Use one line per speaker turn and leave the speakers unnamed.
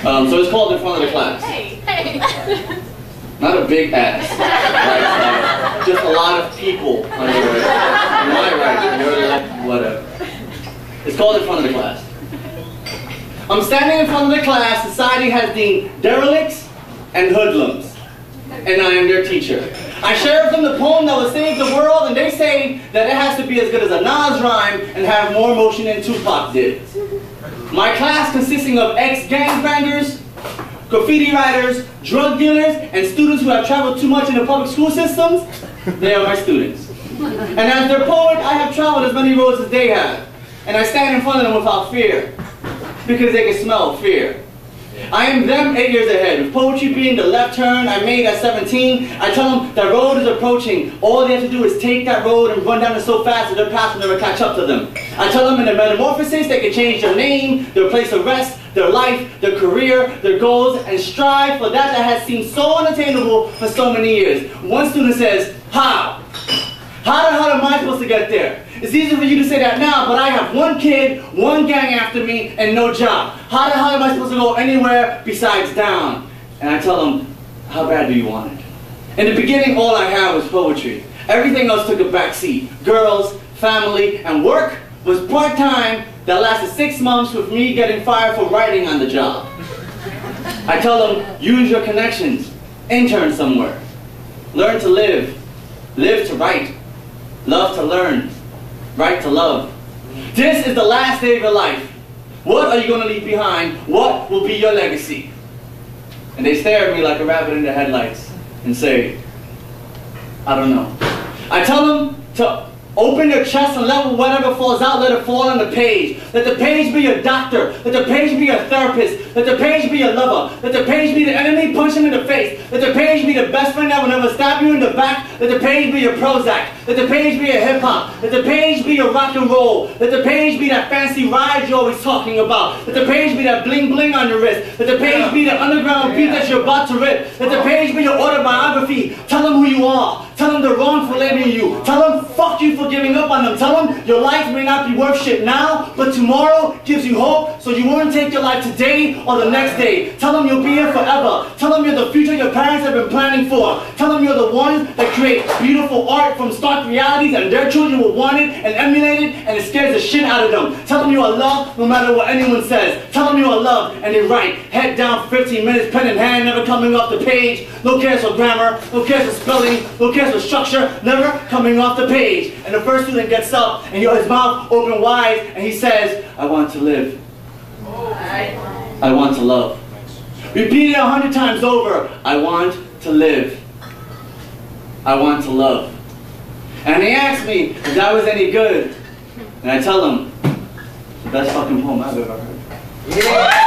So it's called In Front of the Class. Not a big ass. Right? Just a lot of people on your right. My right, your left, whatever. It's called In Front of the Class. I'm standing in front of the class. Society has deemed derelicts and hoodlums, and I am their teacher. I share with them the poem that will save the world, and they say that it has to be as good as a Nas rhyme and have more emotion than Tupac did. My class consisting of ex-gangbangers, graffiti writers, drug dealers, and students who have traveled too much in the public school systems, they are my students. And as their poet, I have traveled as many roads as they have, and I stand in front of them without fear, because they can smell fear. I am them 8 years ahead, with poetry being the left turn I made at 17. I tell them that road is approaching. All they have to do is take that road and run down it so fast that their path will never catch up to them. I tell them in their metamorphosis they can change their name, their place of rest, their life, their career, their goals, and strive for that has seemed so unattainable for so many years. One student says, how? How the hell am I supposed to get there? It's easy for you to say that now, but I have one kid, one gang after me, and no job. How the hell am I supposed to go anywhere besides down? And I tell them, how bad do you want it? In the beginning, all I had was poetry. Everything else took a back seat. Girls, family, and work was part-time that lasted 6 months with me getting fired for writing on the job. I tell them, use your connections. Intern somewhere. Learn to live. Live to write. Love to learn. Right to love. This is the last day of your life. What are you going to leave behind? What will be your legacy? And they stare at me like a rabbit in the headlights and say, I don't know. I tell them to open your chest and let whatever falls out, let it fall on the page. Let the page be your doctor. Let the page be your therapist. Let the page be your lover. Let the page be the enemy, punch him in the face. Let the page be the best friend that will never stab you in the back. Let the page be your Prozac. Let the page be your hip-hop. Let the page be your rock and roll. Let the page be that fancy ride you're always talking about. Let the page be that bling-bling on your wrist. Let the page be the underground beat that you're about to rip. Let the page be your autobiography. Tell them who you are. Tell them they're wrong for labeling you. Tell them fuck you for giving up on them. Tell them your life may not be worth shit now, but tomorrow gives you hope, so you won't take your life today or the next day. Tell them you'll be here forever. Tell them you're the future your parents have been planning for. Tell them you're the ones that create beautiful art from stark realities and their children will want it and emulate it and it scares the shit out of them. Tell them you are loved no matter what anyone says. Tell them you are loved and they write. Head down for 15 minutes, pen in hand, never coming off the page. No cares for grammar, no cares for spelling, no cares for structure, never coming off the page. And the first student gets up and his mouth open wide and he says, I want to live. I want to love. Repeat it 100 times over. I want to live. I want to love. And they ask me if that was any good. And I tell them, the best fucking poem I've ever heard. Yeah.